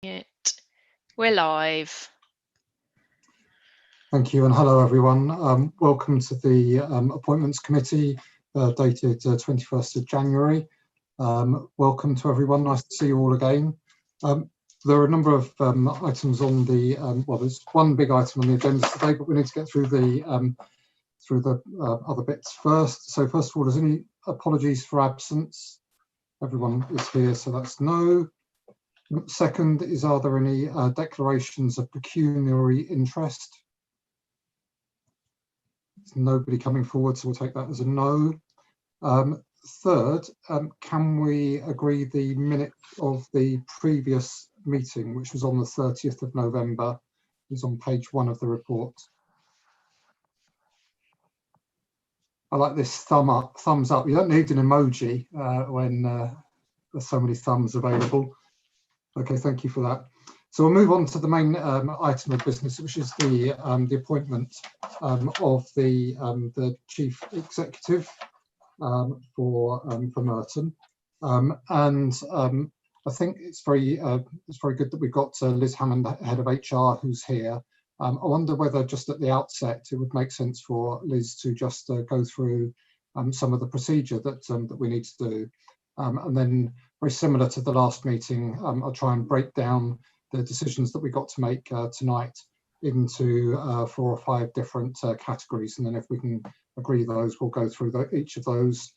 We're live. Thank you and hello everyone. Welcome to the Appointments Committee dated 21st of January. Welcome to everyone, nice to see you all again. There are a number of items on the, well there's one big item on the agenda today, but we need to get through the other bits first. So first of all, is any apologies for absence? Everyone is here, so that's no. Second is, are there any declarations of pecuniary interest? There's nobody coming forward, so we'll take that as a no. Third, can we agree the minute of the previous meeting, which was on the 30th of November, is on page 1 of the report. I like this thumbs up. You don't need an emoji when there's so many thumbs available. Okay, thank you for that. So we'll move on to the main item of business, which is the appointment of the chief executive for Merton. I think it's very good that we've got Liz Hammond, head of HR, who's here. I wonder whether just at the outset it would make sense for Liz to just go through some of the procedure that we need to do, and then very similar to the last meeting, I'll try and break down the decisions that we got to make tonight into 4 or 5 different categories, and then if we can agree those, we'll go through each of those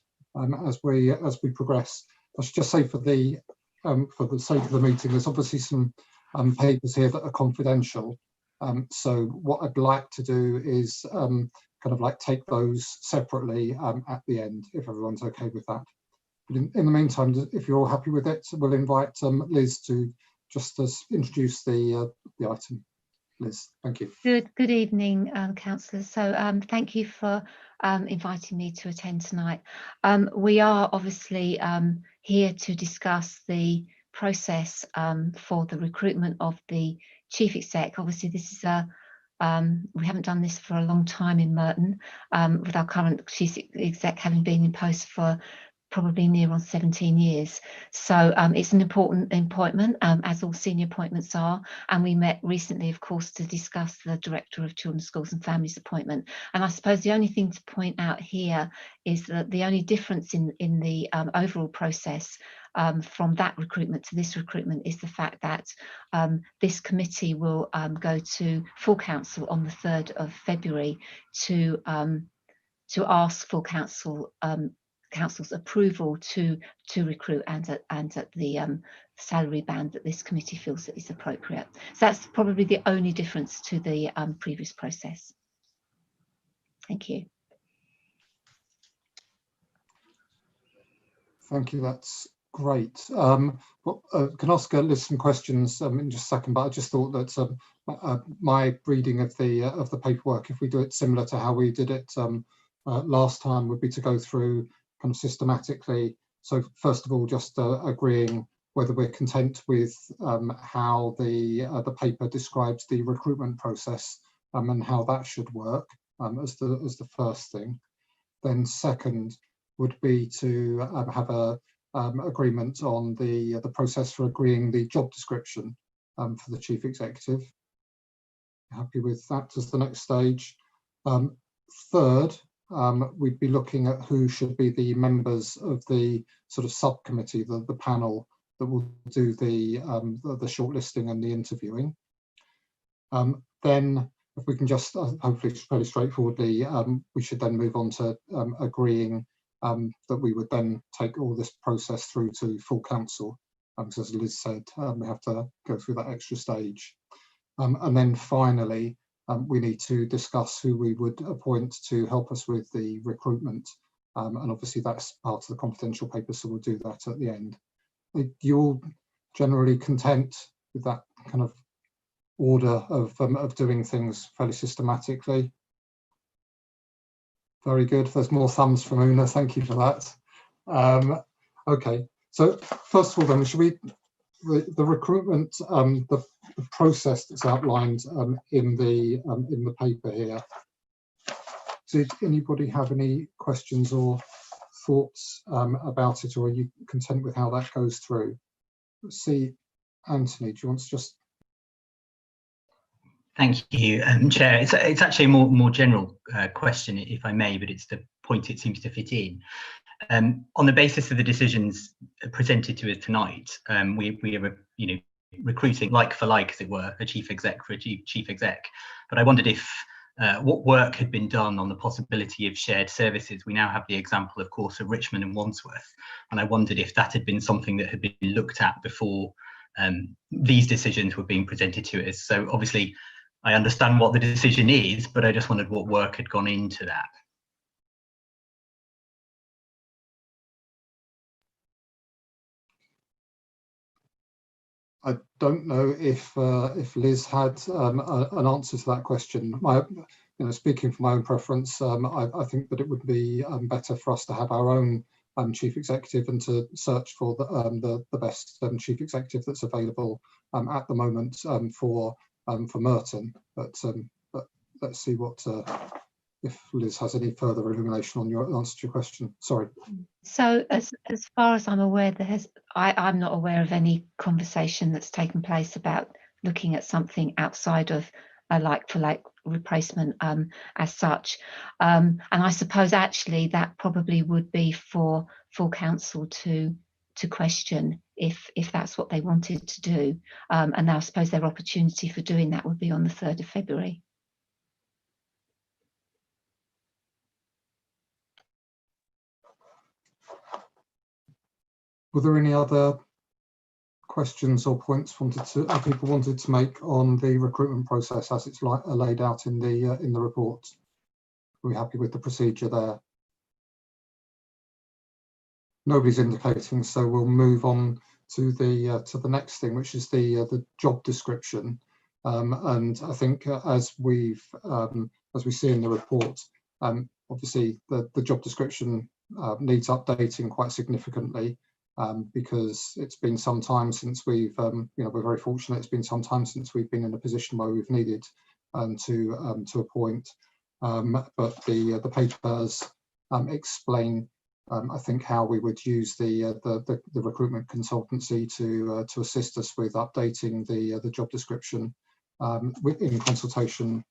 as we progress. I should just say for the sake of the meeting, there's obviously some papers here that are confidential. So what I'd like to do is kind of like take those separately at the end, if everyone's okay with that. But in the meantime, if you're all happy with it, we'll invite Liz to just introduce the item. Liz, thank you. Good evening, councillors. So thank you for inviting me to attend tonight. We are obviously here to discuss the process for the recruitment of the chief exec. Obviously, this is we haven't done this for a long time in Merton, with our current chief exec having been in post for probably near on 17 years. So it's an important appointment, as all senior appointments are. And we met recently, of course, to discuss the Director of Children's Schools and Families appointment. And I suppose the only thing to point out here is that the only difference in the overall process from that recruitment to this recruitment is the fact that this committee will go to full council on the 3rd of February to ask full council's approval to recruit and at the salary band that this committee feels that is appropriate. So that's probably the only difference to the previous process. Thank you. Thank you, that's great. Can ask Liz some questions in just a second, but I just thought that my reading of the paperwork, if we do it similar to how we did it last time, would be to go through kind of systematically. So first of all, just agreeing whether we're content with how the paper describes the recruitment process and how that should work as the first thing. Then second would be to have a agreement on the process for agreeing the job description for the chief executive. Happy with that as the next stage. Third, we'd be looking at who should be the members of the sort of subcommittee, the panel that will do the shortlisting and the interviewing. Then, if we can just hopefully fairly straightforwardly, we should then move on to agreeing that we would then take all this process through to full council. Because as Liz said, we have to go through that extra stage. And then finally, we need to discuss who we would appoint to help us with the recruitment. And obviously that's part of the confidential paper, so we'll do that at the end. Are you all generally content with that kind of order of doing things fairly systematically? Very good. There's more thumbs from Una. Thank you for that. Okay, so first of all then, should we, the recruitment, the process that's outlined in the paper here. Did anybody have any questions or thoughts about it, or are you content with how that goes through? Let's see Anthony, do you want to just? Thank you, Chair. It's actually a more general question, if I may, but it's the point it seems to fit in. On the basis of the decisions presented to us tonight, we are, recruiting like for like, as it were, a chief exec for a chief exec. But I wondered if what work had been done on the possibility of shared services. We now have the example, of course, of Richmond and Wandsworth, and I wondered if that had been something that had been looked at before these decisions were being presented to us. So obviously, I understand what the decision is, but I just wondered what work had gone into that. I don't know if Liz had an answer to that question. Speaking from my own preference, I think that it would be better for us to have our own chief executive and to search for the best chief executive that's available at the moment for Merton. But let's see what if Liz has any further illumination on your answer to your question. Sorry. So as far as I'm aware, I'm not aware of any conversation that's taken place about looking at something outside of a like-for-like replacement as such. And I suppose actually that probably would be for full council to question if that's what they wanted to do. And I suppose their opportunity for doing that would be on the 3rd of February. Were there any other questions or points people wanted to make on the recruitment process as it's laid out in the report? Are we happy with the procedure there? Nobody's indicating, so we'll move on to the next thing, which is the job description. And I think as we see in the report, obviously the job description needs updating quite significantly. Because it's been some time since we're very fortunate. It's been some time since we've been in a position where we've needed to appoint. But the papers explain, I think, how we would use the recruitment consultancy to assist us with updating the job description in consultation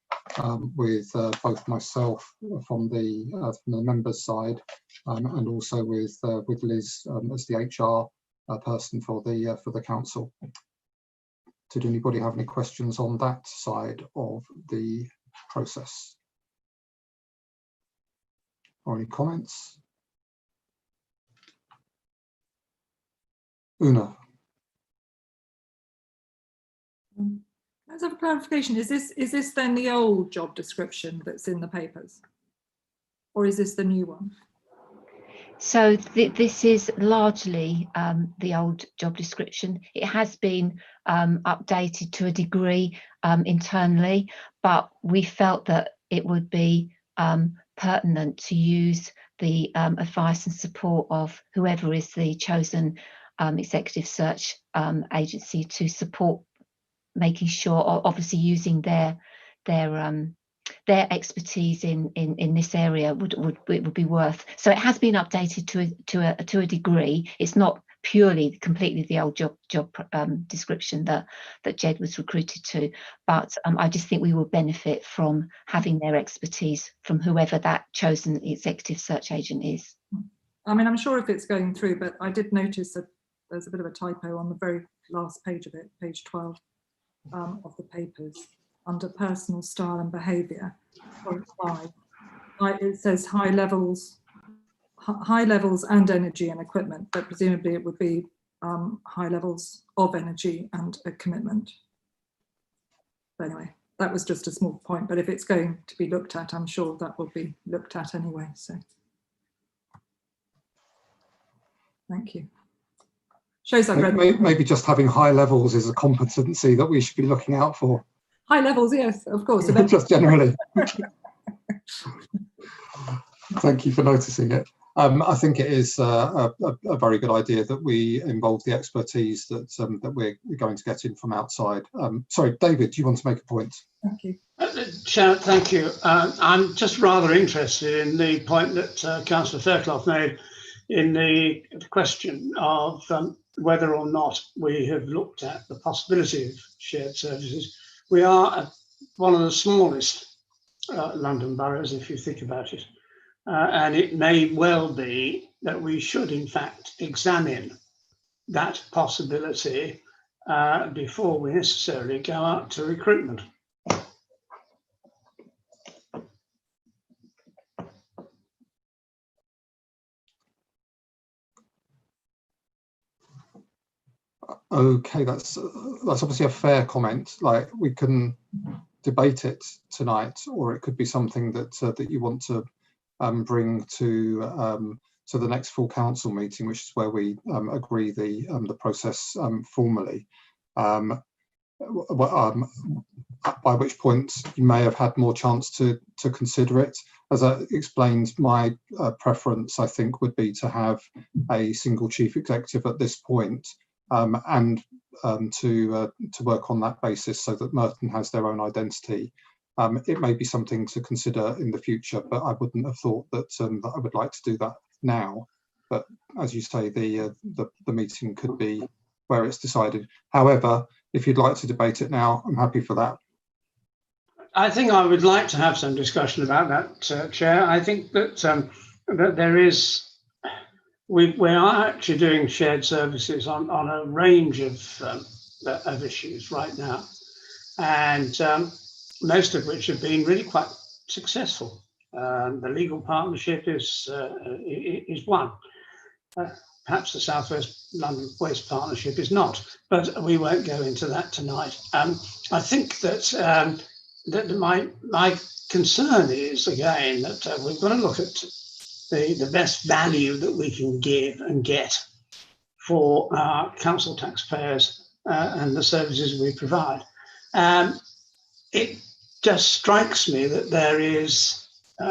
with both myself from the members' side and also with Liz as the HR person for the council. Did anybody have any questions on that side of the process? Or any comments? Una. Let's have a clarification. Is this then the old job description that's in the papers, or is this the new one? So this is largely the old job description. It has been updated to a degree internally, but we felt that it would be pertinent to use the advice and support of whoever is the chosen executive search agency to support making sure, obviously using their expertise in this area would be worth. So it has been updated to a degree. It's not purely completely the old job description that Jed was recruited to, but I just think we will benefit from having their expertise from whoever that chosen executive search agent is. I mean, I'm sure if it's going through, but I did notice that there's a bit of a typo on the very last page of it, page 12 of the papers, under personal style and behaviour, point 5. It says high levels and energy and equipment, but presumably it would be high levels of energy and a commitment. But anyway, that was just a small point, but if it's going to be looked at, I'm sure that will be looked at anyway. So thank you. Shows I've read. Maybe just having high levels is a competency that we should be looking out for. High levels, yes, of course. Just generally. Thank you for noticing it. I think it is a very good idea that we involve the expertise that we're going to get in from outside. Sorry, David, do you want to make a point? Thank you. Chair, thank you. I'm just rather interested in the point that Councillor Fairclough made in the question of whether or not we have looked at the possibility of shared services. We are one of the smallest London boroughs, if you think about it. And it may well be that we should, in fact, examine that possibility before we necessarily go out to recruitment. Okay, that's obviously a fair comment. Like, we can debate it tonight, or it could be something that that you want to bring to the next full council meeting, which is where we agree the process formally. By which point you may have had more chance to consider it. As I explained, my preference, I think, would be to have a single chief executive at this point, and to work on that basis so that Merton has their own identity. It may be something to consider in the future, but I wouldn't have thought that, that I would like to do that now. But as you say, the meeting could be where it's decided. However, if you'd like to debate it now, I'm happy for that. I think I would like to have some discussion about that, Chair. I think that that there is, we are actually doing shared services on a range of issues right now, and most of which have been really quite successful. The legal partnership is one. Perhaps the South West London Waste Partnership is not, but we won't go into that tonight. I think that that my concern is, again, that we've got to look at the best value that we can give and get for our council taxpayers and the services we provide. It just strikes me that there is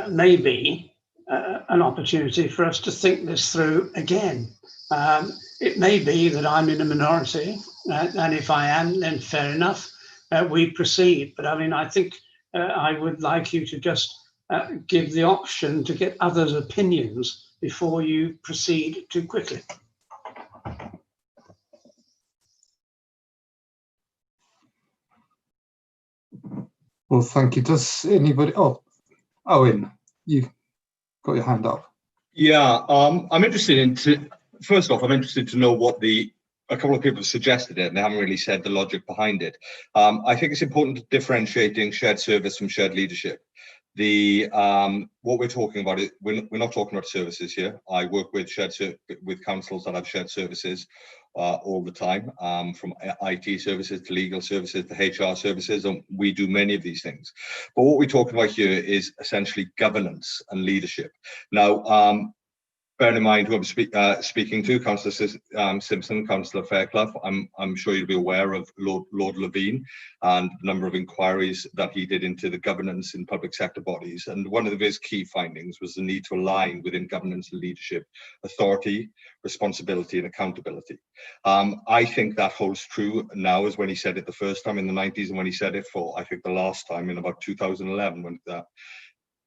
maybe an opportunity for us to think this through again. It may be that I'm in a minority, and if I am, then fair enough, we proceed. But I mean, I think I would like you to just give the option to get others' opinions before you proceed too quickly. Well, thank you. Does anybody? Oh, Owen, you've got your hand up. Yeah, I'm interested in. First off, I'm interested to know what a couple of people have suggested it, and they haven't really said the logic behind it. I think it's important differentiating shared service from shared leadership. What we're talking about, we're not talking about services here. I work with councils that have shared services all the time, from IT services to legal services to HR services, and we do many of these things. But what we're talking about here is essentially governance and leadership. Now, bear in mind who I'm speaking to, Councillor Simpson, Councillor Fairclough. I'm sure you'll be aware of Lord Levine and the number of inquiries that he did into the governance in public sector bodies. And one of his key findings was the need to align within governance and leadership, authority, responsibility and accountability. I think that holds true now as when he said it the first time in the 90s, and when he said it for, I think, the last time in about 2011, when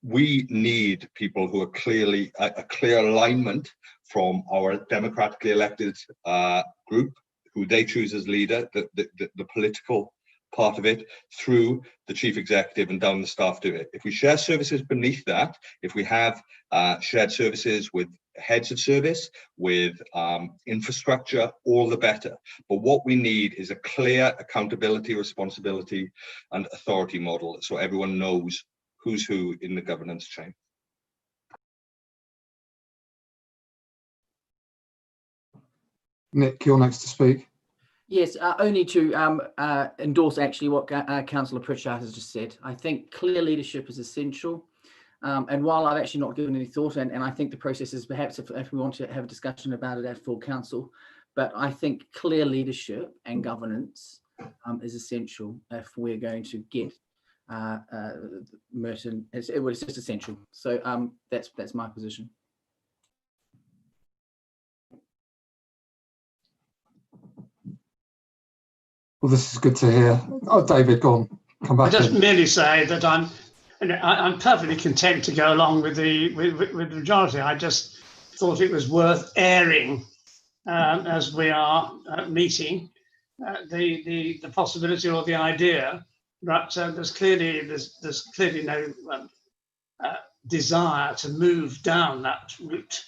we need people who are clearly a clear alignment from our democratically elected group, who they choose as leader, the political part of it, through the chief executive and down the staff to it. If we share services beneath that, if we have shared services with heads of service, with infrastructure, all the better. But what we need is a clear accountability, responsibility and authority model, so everyone knows who's who in the governance chain. Nick, you're next to speak. Yes, only to endorse actually what Councillor Pritchard has just said. I think clear leadership is essential. And while I've actually not given any thought, and I think the process is perhaps if we want to have a discussion about it at full council, but I think clear leadership and governance is essential if we're going to get Merton. It's just essential. So that's my position. Well, this is good to hear. Oh, David, go on. Come back. I just merely say that I'm perfectly content to go along with the majority. I just thought it was worth airing as we are meeting the possibility or the idea that there's clearly no desire to move down that route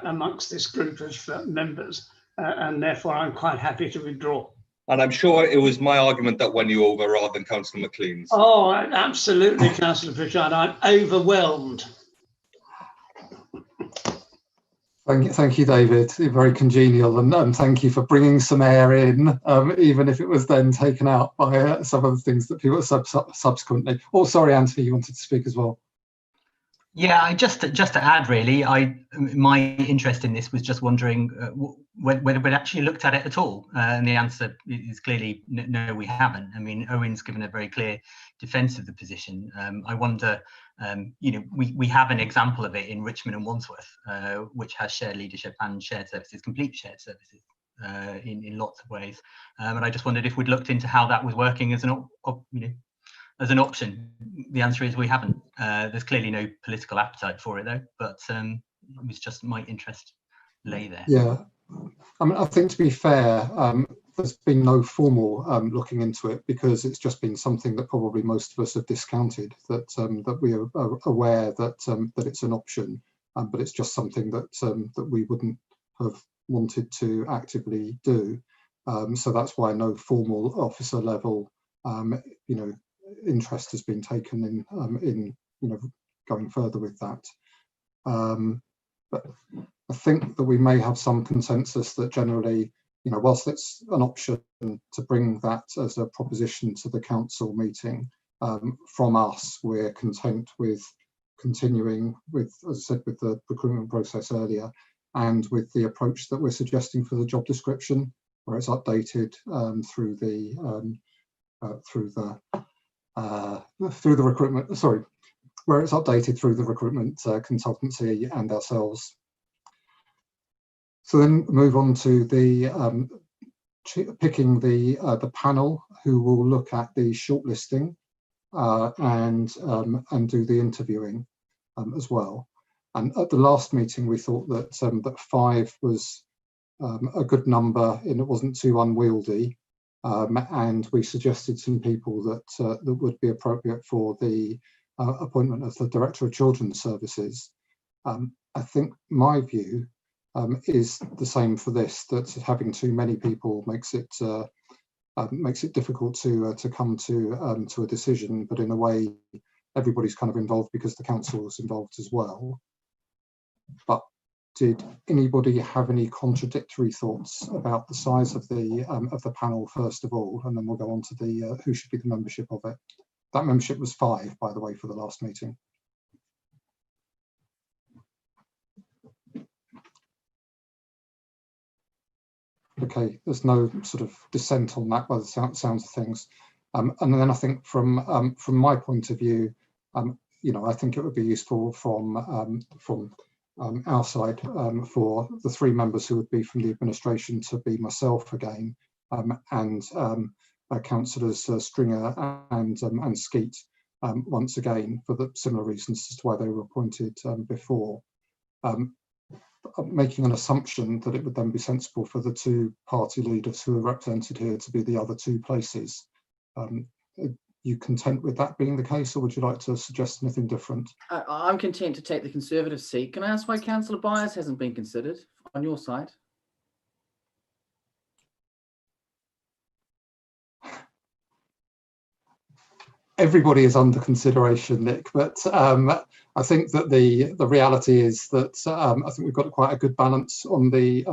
amongst this group of members, and therefore I'm quite happy to withdraw. And I'm sure it was my argument that won you over rather than Councillor McLean's. Oh, absolutely, Councillor Pritchard. I'm overwhelmed. Thank you, David. You're very congenial, and thank you for bringing some air in, even if it was then taken out by some of the things that people subsequently. Oh, sorry, Anthony, you wanted to speak as well. Yeah, just to add, really, my interest in this was just wondering whether we'd actually looked at it at all, and the answer is clearly no, we haven't. I mean, Owen's given a very clear defence of the position. I wonder, you know, we have an example of it in Richmond and Wandsworth, which has shared leadership and shared services, complete shared services, in lots of ways. And I just wondered if we'd looked into how that was working as as an option. The answer is we haven't. There's clearly no political appetite for it, though, but it was just my interest lay there. Yeah, I mean, I think to be fair, there's been no formal looking into it, because it's just been something that probably most of us have discounted, that that we are aware that that it's an option, but it's just something that that we wouldn't have wanted to actively do. So that's why no formal officer level, you know, interest has been taken in you know, going further with that. But I think that we may have some consensus that generally, you know, whilst it's an option to bring that as a proposition to the council meeting, from us, we're content with continuing with, as I said, with the recruitment process earlier, and with the approach that we're suggesting for the job description, where it's updated through the recruitment, sorry, where it's updated through the recruitment consultancy and ourselves. So then move on to the picking the panel who will look at the shortlisting and do the interviewing as well. And at the last meeting, we thought that that 5 was a good number, and it wasn't too unwieldy. And we suggested some people that that would be appropriate for the appointment of the Director of Children's Services. I think my view is the same for this, that having too many people makes it difficult to come to a decision, but in a way everybody's kind of involved because the council is involved as well. But did anybody have any contradictory thoughts about the size of the panel first of all, and then we'll go on to the who should be the membership of it. That membership was 5, by the way, for the last meeting. Okay, there's no sort of dissent on that by the sounds of things. And then I think from my point of view, you know, I think it would be useful from our side for the 3 members who would be from the administration to be myself again, and councillors Stringer and Skeet once again, for the similar reasons as to why they were appointed before. Making an assumption that it would then be sensible for the 2 party leaders who are represented here to be the other 2 places. Are you content with that being the case, or would you like to suggest anything different? I'm content to take the Conservative seat. Can I ask why Councillor Byers hasn't been considered on your side? Everybody is under consideration, Nick, but I think that the reality is that I think we've got quite a good balance on the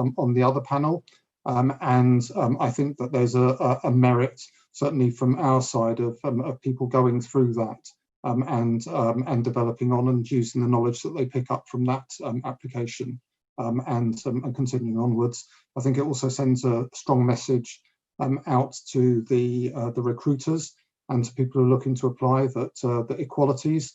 other panel, and I think that there's a merit, certainly from our side, of people going through that and developing on and using the knowledge that they pick up from that application and continuing onwards. I think it also sends a strong message out to the recruiters and to people who are looking to apply that that equalities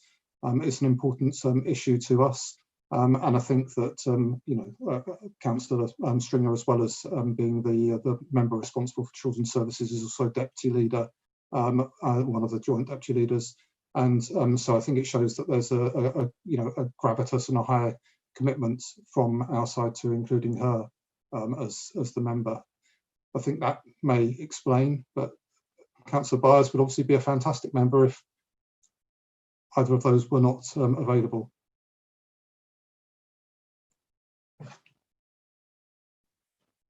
is an important issue to us. And I think that you know, Councillor Stringer, as well as being the member responsible for Children's Services, is also deputy leader, one of the joint deputy leaders, and so I think it shows that there's a you know, a gravitas and a high commitment from our side to including her as the member. I think that may explain, but Councillor Byers would obviously be a fantastic member if either of those were not available.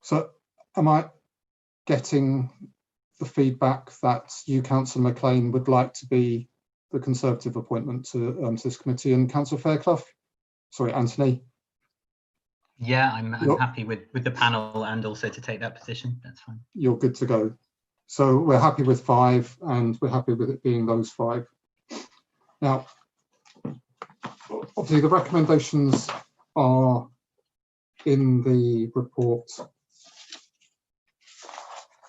So am I getting the feedback that you, Councillor McLean, would like to be the Conservative appointment to this committee, and Councillor Fairclough? Sorry, Anthony. Yeah, I'm happy with the panel and also to take that position. That's fine. You're good to go. So we're happy with 5, and we're happy with it being those 5. Now, obviously the recommendations are in the report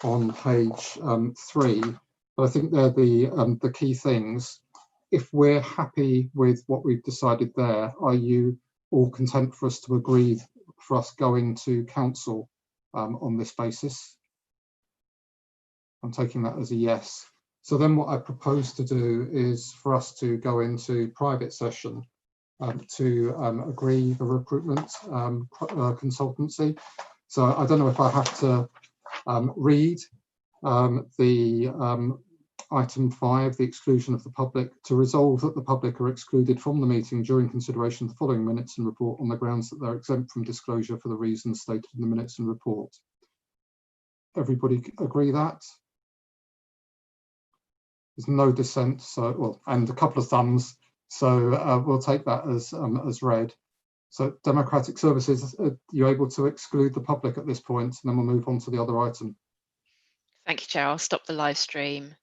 on page 3, but I think they're the key things. If we're happy with what we've decided there, are you all content for us to agree for us going to council on this basis? I'm taking that as a yes. So then what I propose to do is for us to go into private session to agree the recruitment consultancy. So I don't know if I have to read the item 5, the exclusion of the public, to resolve that the public are excluded from the meeting during consideration of the following minutes and report on the grounds that they're exempt from disclosure for the reasons stated in the minutes and report. Everybody agree that? There's no dissent, so well, and a couple of thumbs, so we'll take that as read. So Democratic Services, are you able to exclude the public at this point, and then we'll move on to the other item? Thank you, Chair. I'll stop the live stream.